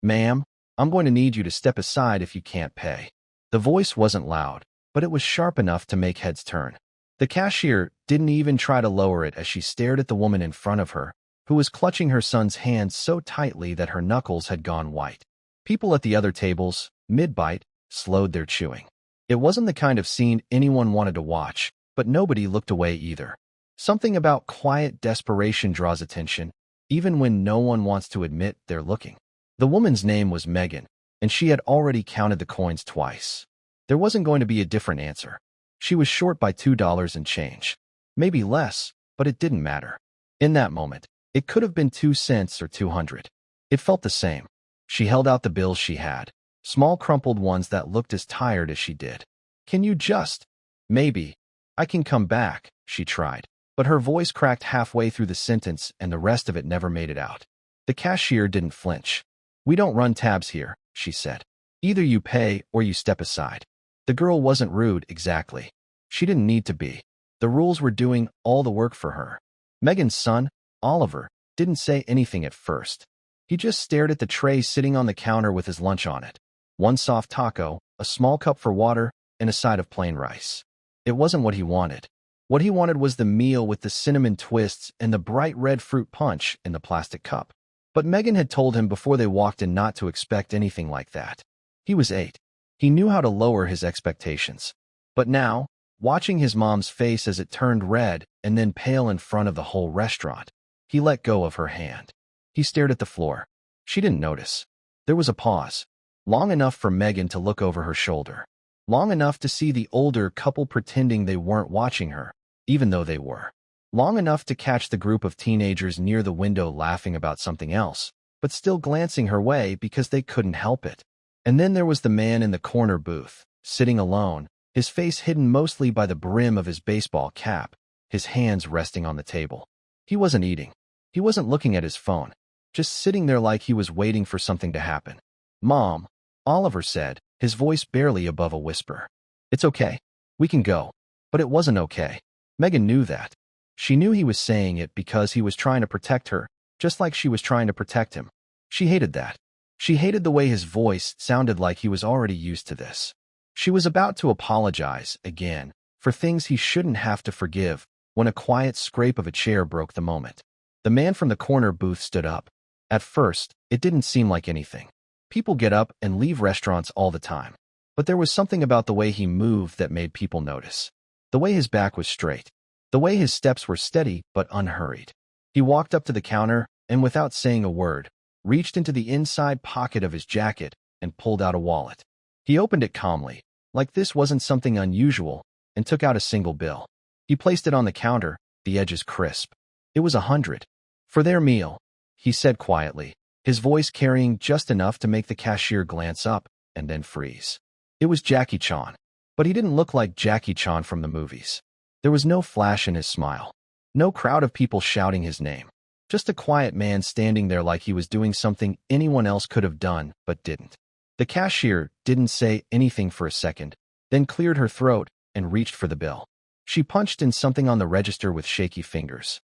"Ma'am, I'm going to need you to step aside if you can't pay." The voice wasn't loud, but it was sharp enough to make heads turn. The cashier didn't even try to lower it as she stared at the woman in front of her, who was clutching her son's hand so tightly that her knuckles had gone white. People at the other tables, mid-bite, slowed their chewing. It wasn't the kind of scene anyone wanted to watch, but nobody looked away either. Something about quiet desperation draws attention, even when no one wants to admit they're looking. The woman's name was Megan, and she had already counted the coins twice. There wasn't going to be a different answer. She was short by $2 and change. Maybe less, but it didn't matter. In that moment, it could have been 2 cents or 200. It felt the same. She held out the bills she had, small crumpled ones that looked as tired as she did. "Can you just? Maybe. I can come back," she tried. But her voice cracked halfway through the sentence and the rest of it never made it out. The cashier didn't flinch. "We don't run tabs here," she said. "Either you pay or you step aside." The girl wasn't rude exactly. She didn't need to be. The rules were doing all the work for her. Megan's son, Oliver, didn't say anything at first. He just stared at the tray sitting on the counter with his lunch on it. One soft taco, a small cup for water, and a side of plain rice. It wasn't what he wanted. What he wanted was the meal with the cinnamon twists and the bright red fruit punch in the plastic cup. But Megan had told him before they walked in not to expect anything like that. He was 8. He knew how to lower his expectations. But now, watching his mom's face as it turned red and then pale in front of the whole restaurant, he let go of her hand. He stared at the floor. She didn't notice. There was a pause, long enough for Megan to look over her shoulder, long enough to see the older couple pretending they weren't watching her, even though they were, long enough to catch the group of teenagers near the window laughing about something else, but still glancing her way because they couldn't help it. And then there was the man in the corner booth, sitting alone, his face hidden mostly by the brim of his baseball cap, his hands resting on the table. He wasn't eating. He wasn't looking at his phone, just sitting there like he was waiting for something to happen. "Mom," Oliver said, his voice barely above a whisper. "It's okay. We can go." But it wasn't okay. Megan knew that. She knew he was saying it because he was trying to protect her, just like she was trying to protect him. She hated that. She hated the way his voice sounded like he was already used to this. She was about to apologize, again, for things he shouldn't have to forgive, when a quiet scrape of a chair broke the moment. The man from the corner booth stood up. At first, it didn't seem like anything. People get up and leave restaurants all the time. But there was something about the way he moved that made people notice. The way his back was straight. The way his steps were steady but unhurried. He walked up to the counter and, without saying a word, reached into the inside pocket of his jacket and pulled out a wallet. He opened it calmly, like this wasn't something unusual, and took out a single bill. He placed it on the counter, the edges crisp. It was 100. "For their meal," he said quietly, his voice carrying just enough to make the cashier glance up and then freeze. It was Jackie Chan, but he didn't look like Jackie Chan from the movies. There was no flash in his smile, no crowd of people shouting his name, just a quiet man standing there like he was doing something anyone else could have done but didn't. The cashier didn't say anything for a second, then cleared her throat and reached for the bill. She punched in something on the register with shaky fingers.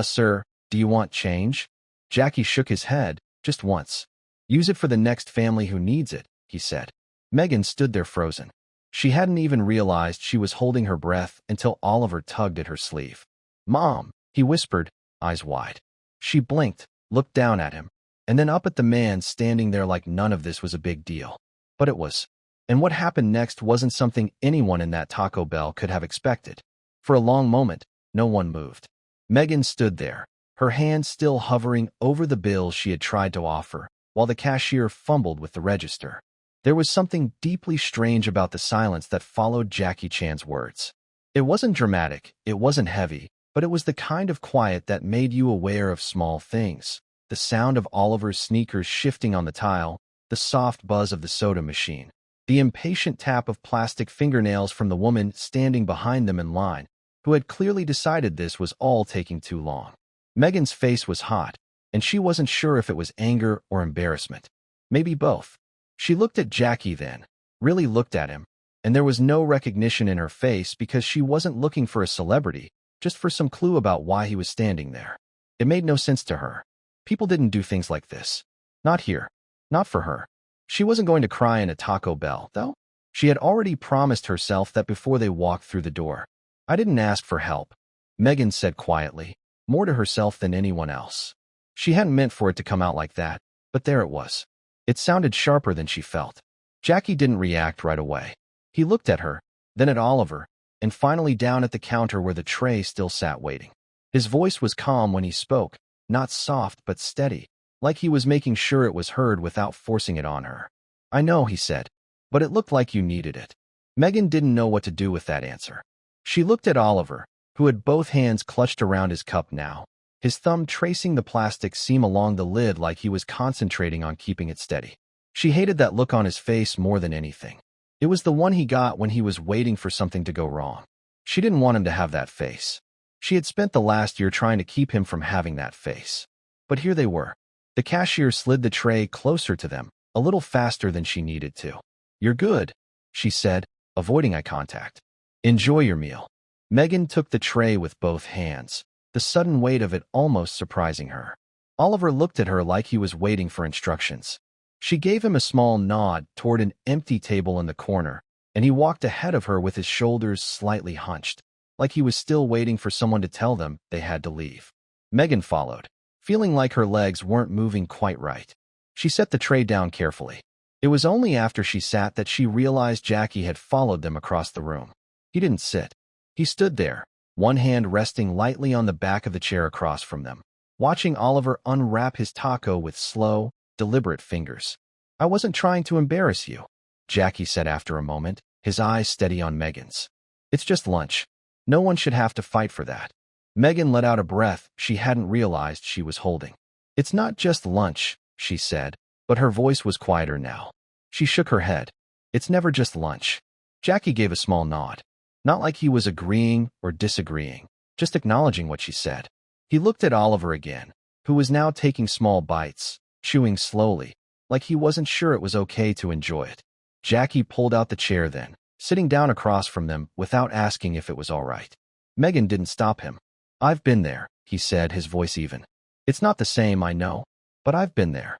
Sir, do you want change?" Jackie shook his head, just once. "Use it for the next family who needs it," he said. Megan stood there frozen. She hadn't even realized she was holding her breath until Oliver tugged at her sleeve. "Mom," he whispered, eyes wide. She blinked, looked down at him, and then up at the man standing there like none of this was a big deal. But it was. And what happened next wasn't something anyone in that Taco Bell could have expected. For a long moment, no one moved. Megan stood there, her hand still hovering over the bill she had tried to offer, while the cashier fumbled with the register. There was something deeply strange about the silence that followed Jackie Chan's words. It wasn't dramatic, it wasn't heavy, but it was the kind of quiet that made you aware of small things. The sound of Oliver's sneakers shifting on the tile, the soft buzz of the soda machine, the impatient tap of plastic fingernails from the woman standing behind them in line, who had clearly decided this was all taking too long. Megan's face was hot, and she wasn't sure if it was anger or embarrassment. Maybe both. She looked at Jackie then, really looked at him, and there was no recognition in her face because she wasn't looking for a celebrity, just for some clue about why he was standing there. It made no sense to her. People didn't do things like this. Not here. Not for her. She wasn't going to cry in a Taco Bell, though. She had already promised herself that before they walked through the door. I didn't ask for help, Megan said quietly, more to herself than anyone else. She hadn't meant for it to come out like that, but there it was. It sounded sharper than she felt. Jackie didn't react right away. He looked at her, then at Oliver, and finally down at the counter where the tray still sat waiting. His voice was calm when he spoke, not soft but steady, like he was making sure it was heard without forcing it on her. I know, he said, but it looked like you needed it. Megan didn't know what to do with that answer. She looked at Oliver, who had both hands clutched around his cup now, his thumb tracing the plastic seam along the lid like he was concentrating on keeping it steady. She hated that look on his face more than anything. It was the one he got when he was waiting for something to go wrong. She didn't want him to have that face. She had spent the last year trying to keep him from having that face. But here they were. The cashier slid the tray closer to them, a little faster than she needed to. You're good, she said, avoiding eye contact. Enjoy your meal. Megan took the tray with both hands, the sudden weight of it almost surprising her. Oliver looked at her like he was waiting for instructions. She gave him a small nod toward an empty table in the corner, and he walked ahead of her with his shoulders slightly hunched, like he was still waiting for someone to tell them they had to leave. Megan followed, feeling like her legs weren't moving quite right. She set the tray down carefully. It was only after she sat that she realized Jackie had followed them across the room. He didn't sit. He stood there, one hand resting lightly on the back of the chair across from them, watching Oliver unwrap his taco with slow, deliberate fingers. I wasn't trying to embarrass you, Jackie said after a moment, his eyes steady on Megan's. It's just lunch. No one should have to fight for that. Megan let out a breath she hadn't realized she was holding. It's not just lunch, she said, but her voice was quieter now. She shook her head. It's never just lunch. Jackie gave a small nod. Not like he was agreeing or disagreeing, just acknowledging what she said. He looked at Oliver again, who was now taking small bites, chewing slowly, like he wasn't sure it was okay to enjoy it. Jackie pulled out the chair then, sitting down across from them without asking if it was all right. Megan didn't stop him. I've been there, he said, his voice even. It's not the same, I know, but I've been there.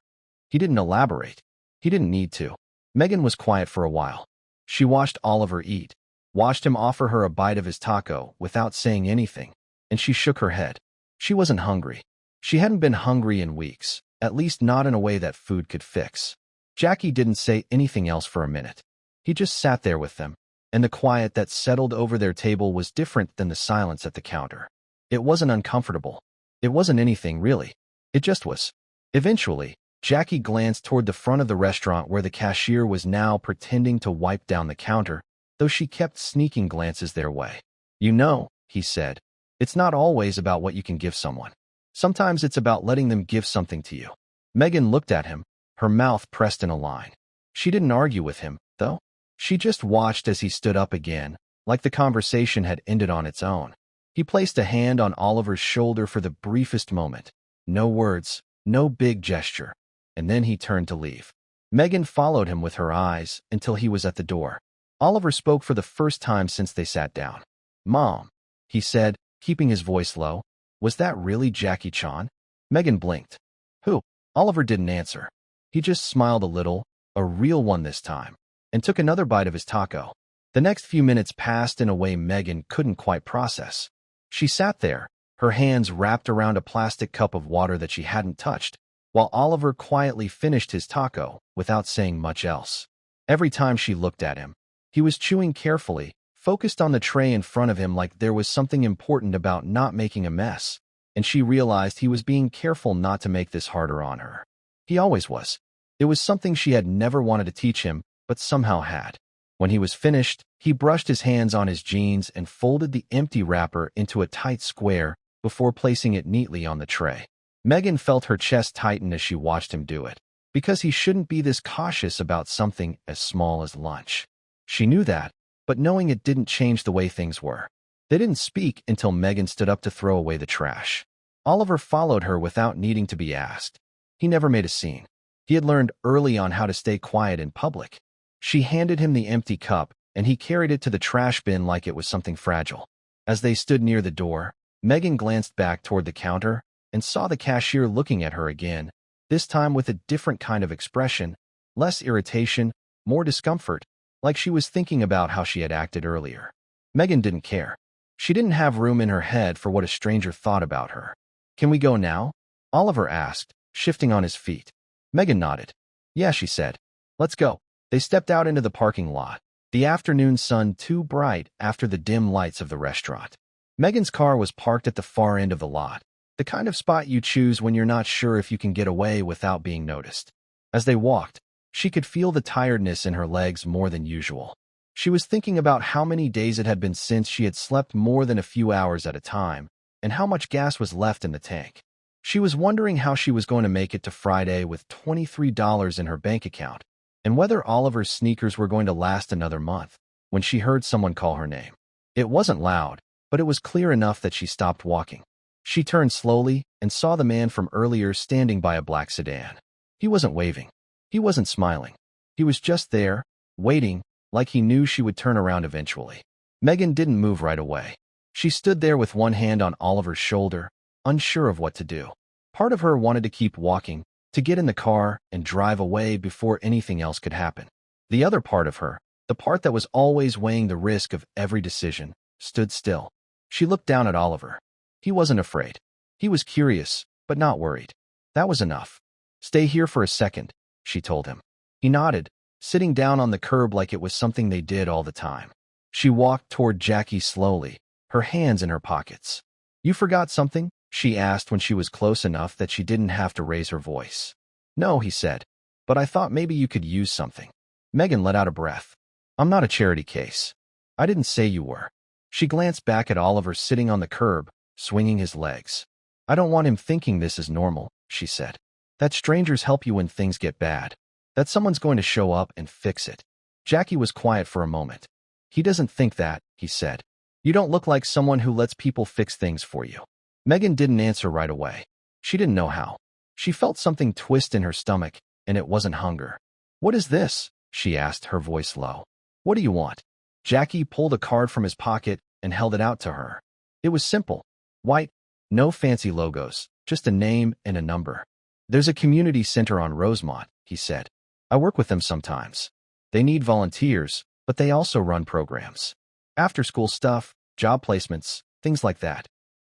He didn't elaborate. He didn't need to. Megan was quiet for a while. She watched Oliver eat, watched him offer her a bite of his taco without saying anything, and she shook her head. She wasn't hungry. She hadn't been hungry in weeks, at least not in a way that food could fix. Jackie didn't say anything else for a minute. He just sat there with them, and the quiet that settled over their table was different than the silence at the counter. It wasn't uncomfortable. It wasn't anything, really. It just was. Eventually, Jackie glanced toward the front of the restaurant where the cashier was now pretending to wipe down the counter, though she kept sneaking glances their way. You know, he said, it's not always about what you can give someone. Sometimes it's about letting them give something to you. Megan looked at him, her mouth pressed in a line. She didn't argue with him, though. She just watched as he stood up again, like the conversation had ended on its own. He placed a hand on Oliver's shoulder for the briefest moment. No words, no big gesture. And then he turned to leave. Megan followed him with her eyes until he was at the door. Oliver spoke for the first time since they sat down. Mom, he said, keeping his voice low. Was that really Jackie Chan? Megan blinked. Who? Oliver didn't answer. He just smiled a little, a real one this time, and took another bite of his taco. The next few minutes passed in a way Megan couldn't quite process. She sat there, her hands wrapped around a plastic cup of water that she hadn't touched, while Oliver quietly finished his taco without saying much else. Every time she looked at him, he was chewing carefully, focused on the tray in front of him like there was something important about not making a mess, and she realized he was being careful not to make this harder on her. He always was. It was something she had never wanted to teach him, but somehow had. When he was finished, he brushed his hands on his jeans and folded the empty wrapper into a tight square before placing it neatly on the tray. Megan felt her chest tighten as she watched him do it, because he shouldn't be this cautious about something as small as lunch. She knew that, but knowing it didn't change the way things were. They didn't speak until Megan stood up to throw away the trash. Oliver followed her without needing to be asked. He never made a scene. He had learned early on how to stay quiet in public. She handed him the empty cup, and he carried it to the trash bin like it was something fragile. As they stood near the door, Megan glanced back toward the counter and saw the cashier looking at her again, this time with a different kind of expression, less irritation, more discomfort, like she was thinking about how she had acted earlier. Megan didn't care. She didn't have room in her head for what a stranger thought about her. "Can we go now?" Oliver asked, shifting on his feet. Megan nodded. "Yeah," she said. "Let's go." They stepped out into the parking lot, the afternoon sun too bright after the dim lights of the restaurant. Megan's car was parked at the far end of the lot, the kind of spot you choose when you're not sure if you can get away without being noticed. As they walked, she could feel the tiredness in her legs more than usual. She was thinking about how many days it had been since she had slept more than a few hours at a time, and how much gas was left in the tank. She was wondering how she was going to make it to Friday with $23 in her bank account, and whether Oliver's sneakers were going to last another month, when she heard someone call her name. It wasn't loud, but it was clear enough that she stopped walking. She turned slowly and saw the man from earlier standing by a black sedan. He wasn't waving. He wasn't smiling. He was just there, waiting, like he knew she would turn around eventually. Megan didn't move right away. She stood there with one hand on Oliver's shoulder, unsure of what to do. Part of her wanted to keep walking, to get in the car and drive away before anything else could happen. The other part of her, the part that was always weighing the risk of every decision, stood still. She looked down at Oliver. He wasn't afraid. He was curious, but not worried. That was enough. "Stay here for a second," she told him. He nodded, sitting down on the curb like it was something they did all the time. She walked toward Jackie slowly, her hands in her pockets. "You forgot something?" she asked when she was close enough that she didn't have to raise her voice. "No," he said, "but I thought maybe you could use something." Megan let out a breath. "I'm not a charity case." "I didn't say you were." She glanced back at Oliver sitting on the curb, swinging his legs. "I don't want him thinking this is normal," she said. "That strangers help you when things get bad. That someone's going to show up and fix it." Jackie was quiet for a moment. "He doesn't think that," he said. "You don't look like someone who lets people fix things for you." Megan didn't answer right away. She didn't know how. She felt something twist in her stomach, and it wasn't hunger. "What is this?" she asked, her voice low. "What do you want?" Jackie pulled a card from his pocket and held it out to her. It was simple. White, no fancy logos, just a name and a number. "There's a community center on Rosemont," he said. "I work with them sometimes. They need volunteers, but they also run programs. After-school stuff, job placements, things like that."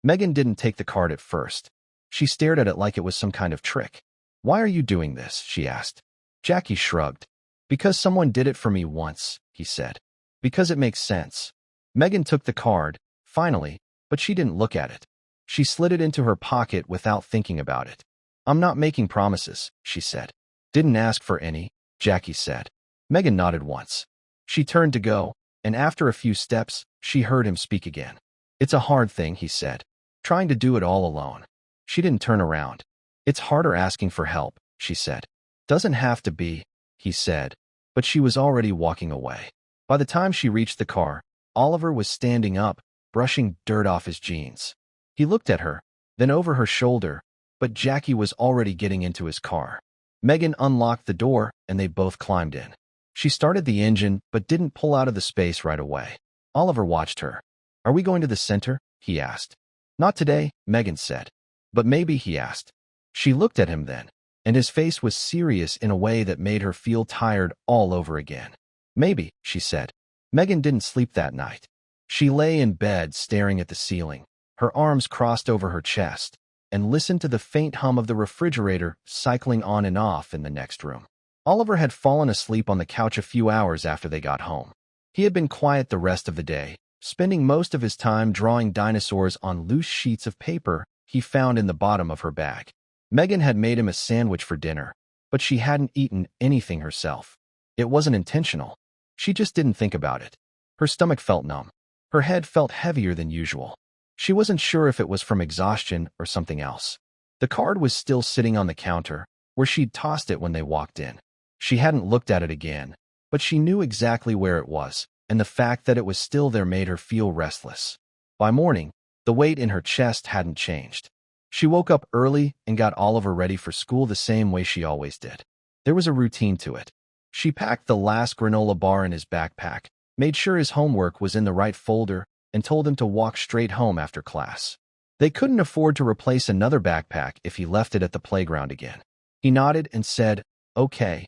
Megan didn't take the card at first. She stared at it like it was some kind of trick. "Why are you doing this?" she asked. Jackie shrugged. "Because someone did it for me once," he said. "Because it makes sense." Megan took the card, finally, but she didn't look at it. She slid it into her pocket without thinking about it. "I'm not making promises," she said. "Didn't ask for any," Jackie said. Megan nodded once. She turned to go, and after a few steps, she heard him speak again. "It's a hard thing," he said. "Trying to do it all alone." She didn't turn around. "It's harder asking for help," she said. "Doesn't have to be," he said, but she was already walking away. By the time she reached the car, Oliver was standing up, brushing dirt off his jeans. He looked at her, then over her shoulder, but Jackie was already getting into his car. Megan unlocked the door, and they both climbed in. She started the engine, but didn't pull out of the space right away. Oliver watched her. "Are we going to the center?" he asked. "Not today," Megan said. "But maybe," he asked. She looked at him then, and his face was serious in a way that made her feel tired all over again. "Maybe," she said. Megan didn't sleep that night. She lay in bed staring at the ceiling, her arms crossed over her chest, and listened to the faint hum of the refrigerator cycling on and off in the next room. Oliver had fallen asleep on the couch a few hours after they got home. He had been quiet the rest of the day, spending most of his time drawing dinosaurs on loose sheets of paper he found in the bottom of her bag. Megan had made him a sandwich for dinner, but she hadn't eaten anything herself. It wasn't intentional. She just didn't think about it. Her stomach felt numb. Her head felt heavier than usual. She wasn't sure if it was from exhaustion or something else. The card was still sitting on the counter, where she'd tossed it when they walked in. She hadn't looked at it again, but she knew exactly where it was, and the fact that it was still there made her feel restless. By morning, the weight in her chest hadn't changed. She woke up early and got Oliver ready for school the same way she always did. There was a routine to it. She packed the last granola bar in his backpack, made sure his homework was in the right folder, and told him to walk straight home after class. They couldn't afford to replace another backpack if he left it at the playground again. He nodded and said, "Okay,"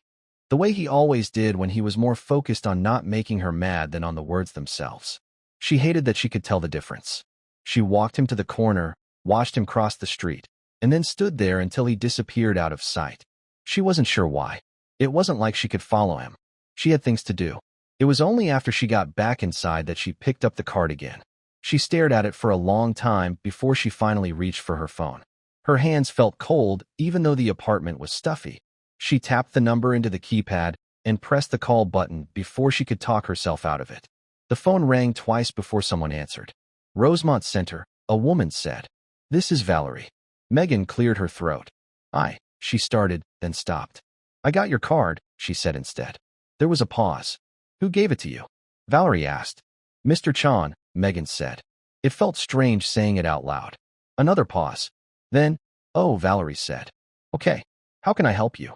the way he always did when he was more focused on not making her mad than on the words themselves. She hated that she could tell the difference. She walked him to the corner, watched him cross the street, and then stood there until he disappeared out of sight. She wasn't sure why. It wasn't like she could follow him. She had things to do. It was only after she got back inside that she picked up the card again. She stared at it for a long time before she finally reached for her phone. Her hands felt cold even though the apartment was stuffy. She tapped the number into the keypad and pressed the call button before she could talk herself out of it. The phone rang twice before someone answered. Rosemont Center, a woman said. "This is Valerie." Megan cleared her throat. She started, then stopped. "I got your card," she said instead. There was a pause. "Who gave it to you?" Valerie asked. "Mr. Chan," Megan said. It felt strange saying it out loud. Another pause. Then, "Oh," Valerie said. "Okay, how can I help you?"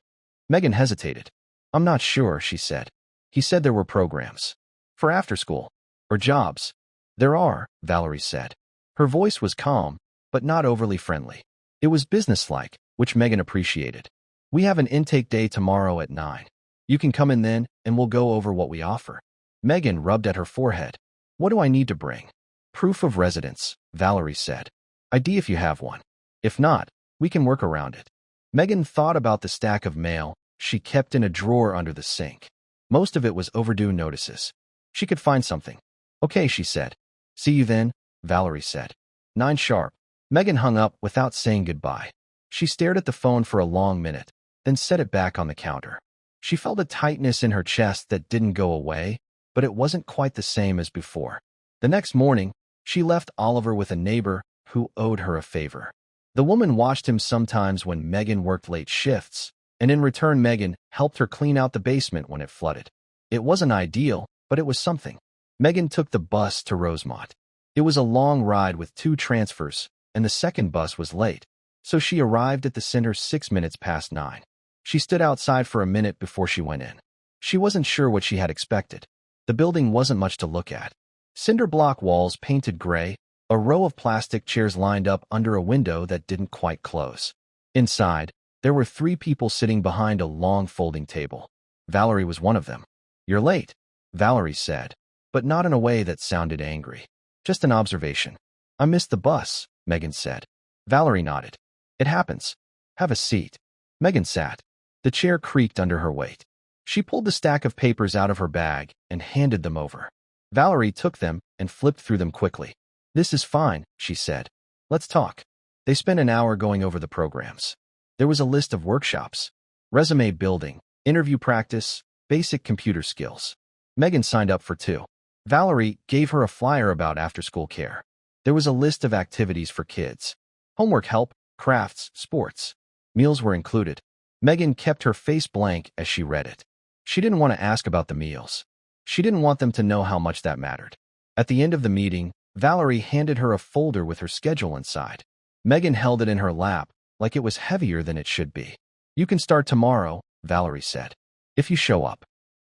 Megan hesitated. "I'm not sure," she said. "He said there were programs. For after school. Or jobs." "There are," Valerie said. Her voice was calm, but not overly friendly. It was businesslike, which Megan appreciated. "We have an intake day tomorrow at 9. You can come in then, and we'll go over what we offer." Megan rubbed at her forehead. "What do I need to bring?" "Proof of residence," Valerie said. "ID if you have one. If not, we can work around it." Megan thought about the stack of mail she kept in a drawer under the sink. Most of it was overdue notices. She could find something. "Okay," she said. "See you then," Valerie said. 9 sharp. Megan hung up without saying goodbye. She stared at the phone for a long minute, then set it back on the counter. She felt a tightness in her chest that didn't go away, but it wasn't quite the same as before. The next morning, she left Oliver with a neighbor who owed her a favor. The woman watched him sometimes when Megan worked late shifts, and in return Megan helped her clean out the basement when it flooded. It wasn't ideal, but it was something. Megan took the bus to Rosemont. It was a long ride with 2 transfers, and the second bus was late, so she arrived at the center 6 minutes past 9. She stood outside for a minute before she went in. She wasn't sure what she had expected. The building wasn't much to look at. Cinder block walls painted gray, a row of plastic chairs lined up under a window that didn't quite close. Inside, there were 3 people sitting behind a long folding table. Valerie was one of them. "You're late," Valerie said, but not in a way that sounded angry. "Just an observation." "I missed the bus," Megan said. Valerie nodded. "It happens. Have a seat." Megan sat. The chair creaked under her weight. She pulled the stack of papers out of her bag and handed them over. Valerie took them and flipped through them quickly. "This is fine," she said. "Let's talk." They spent an hour going over the programs. There was a list of workshops, resume building, interview practice, basic computer skills. Megan signed up for 2. Valerie gave her a flyer about after-school care. There was a list of activities for kids. Homework help, crafts, sports. Meals were included. Megan kept her face blank as she read it. She didn't want to ask about the meals. She didn't want them to know how much that mattered. At the end of the meeting, Valerie handed her a folder with her schedule inside. Megan held it in her lap, like it was heavier than it should be. "You can start tomorrow," Valerie said. "If you show up."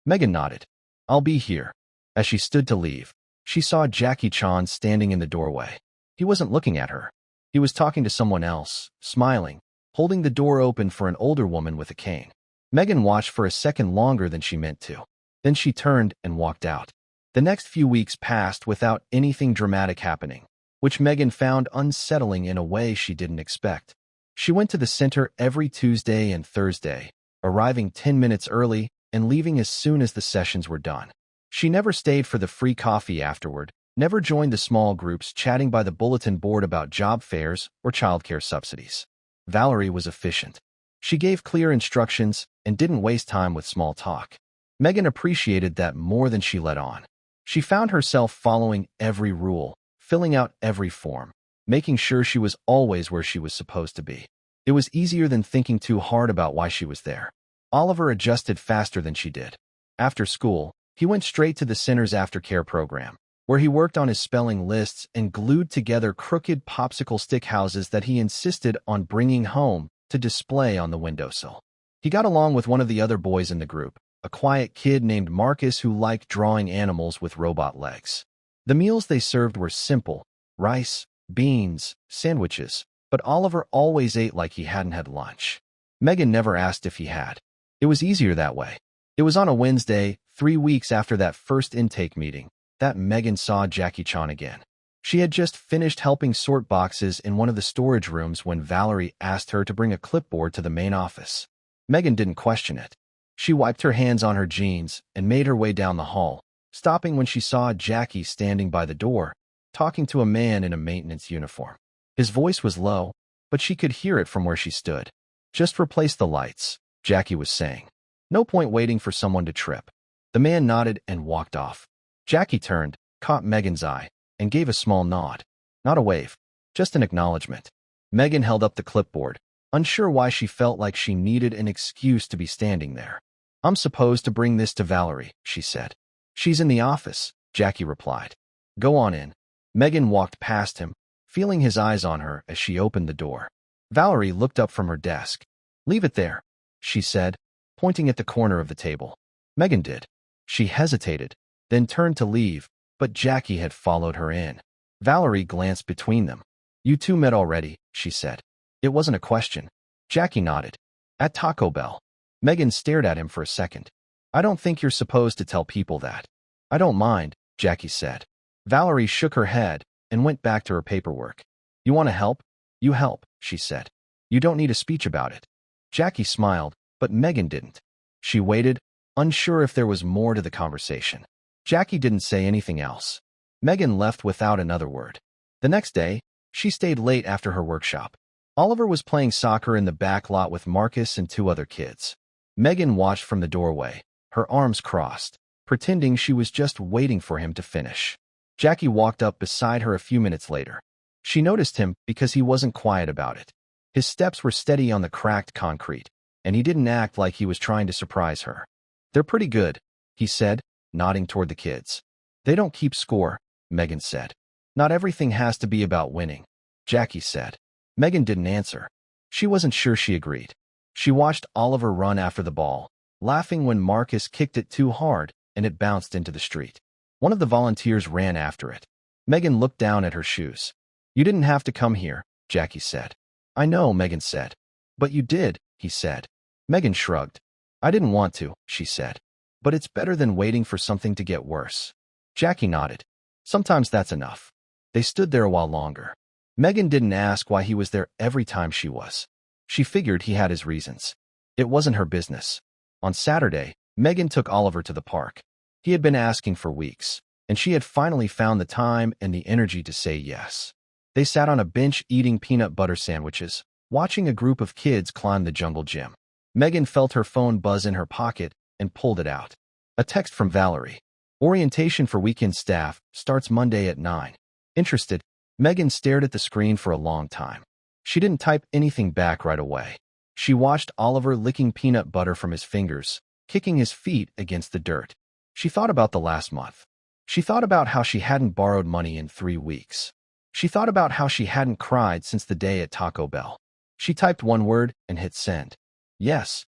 Megan nodded. "I'll be here." As she stood to leave, she saw Jackie Chan standing in the doorway. He wasn't looking at her. He was talking to someone else, smiling, holding the door open for an older woman with a cane. Megan watched for a second longer than she meant to. Then she turned and walked out. The next few weeks passed without anything dramatic happening, which Megan found unsettling in a way she didn't expect. She went to the center every Tuesday and Thursday, arriving 10 minutes early and leaving as soon as the sessions were done. She never stayed for the free coffee afterward, never joined the small groups chatting by the bulletin board about job fairs or childcare subsidies. Valerie was efficient. She gave clear instructions and didn't waste time with small talk. Megan appreciated that more than she let on. She found herself following every rule, filling out every form, making sure she was always where she was supposed to be. It was easier than thinking too hard about why she was there. Oliver adjusted faster than she did. After school, he went straight to the center's aftercare program, where he worked on his spelling lists and glued together crooked popsicle stick houses that he insisted on bringing home to display on the windowsill. He got along with one of the other boys in the group, a quiet kid named Marcus who liked drawing animals with robot legs. The meals they served were simple: rice, beans, sandwiches, but Oliver always ate like he hadn't had lunch. Megan never asked if he had. It was easier that way. It was on a Wednesday, 3 weeks after that first intake meeting, that Megan saw Jackie-chan again. She had just finished helping sort boxes in one of the storage rooms when Valerie asked her to bring a clipboard to the main office. Megan didn't question it. She wiped her hands on her jeans and made her way down the hall, stopping when she saw Jackie standing by the door, talking to a man in a maintenance uniform. His voice was low, but she could hear it from where she stood. "Just replace the lights," Jackie was saying. "No point waiting for someone to trip." The man nodded and walked off. Jackie turned, caught Megan's eye, and gave a small nod. Not a wave, just an acknowledgement. Megan held up the clipboard, unsure why she felt like she needed an excuse to be standing there. "I'm supposed to bring this to Valerie," she said. "She's in the office," Jackie replied. "Go on in." Megan walked past him, feeling his eyes on her as she opened the door. Valerie looked up from her desk. "Leave it there," she said, pointing at the corner of the table. Megan did. She hesitated, then turned to leave, but Jackie had followed her in. Valerie glanced between them. "You two met already," she said. It wasn't a question. Jackie nodded. "At Taco Bell." Megan stared at him for a second. "I don't think you're supposed to tell people that." "I don't mind," Jackie said. Valerie shook her head and went back to her paperwork. "You want to help? You help," she said. "You don't need a speech about it." Jackie smiled, but Megan didn't. She waited, unsure if there was more to the conversation. Jackie didn't say anything else. Megan left without another word. The next day, she stayed late after her workshop. Oliver was playing soccer in the back lot with Marcus and two other kids. Megan watched from the doorway, her arms crossed, pretending she was just waiting for him to finish. Jackie walked up beside her a few minutes later. She noticed him because he wasn't quiet about it. His steps were steady on the cracked concrete, and he didn't act like he was trying to surprise her. "They're pretty good," he said, nodding toward the kids. "They don't keep score," Megan said. "Not everything has to be about winning," Jackie said. Megan didn't answer. She wasn't sure she agreed. She watched Oliver run after the ball, laughing when Marcus kicked it too hard and it bounced into the street. One of the volunteers ran after it. Megan looked down at her shoes. "You didn't have to come here," Jackie said. "I know," Megan said. "But you did," he said. Megan shrugged. "I didn't want to," she said. "But it's better than waiting for something to get worse." Jackie nodded. "Sometimes that's enough." They stood there a while longer. Megan didn't ask why he was there every time she was. She figured he had his reasons. It wasn't her business. On Saturday, Megan took Oliver to the park. He had been asking for weeks, and she had finally found the time and the energy to say yes. They sat on a bench eating peanut butter sandwiches, watching a group of kids climb the jungle gym. Megan felt her phone buzz in her pocket and pulled it out. A text from Valerie. "Orientation for weekend staff starts Monday at 9. Interested?" Megan stared at the screen for a long time. She didn't type anything back right away. She watched Oliver licking peanut butter from his fingers, kicking his feet against the dirt. She thought about the last month. She thought about how she hadn't borrowed money in 3 weeks. She thought about how she hadn't cried since the day at Taco Bell. She typed one word and hit send. "Yes,"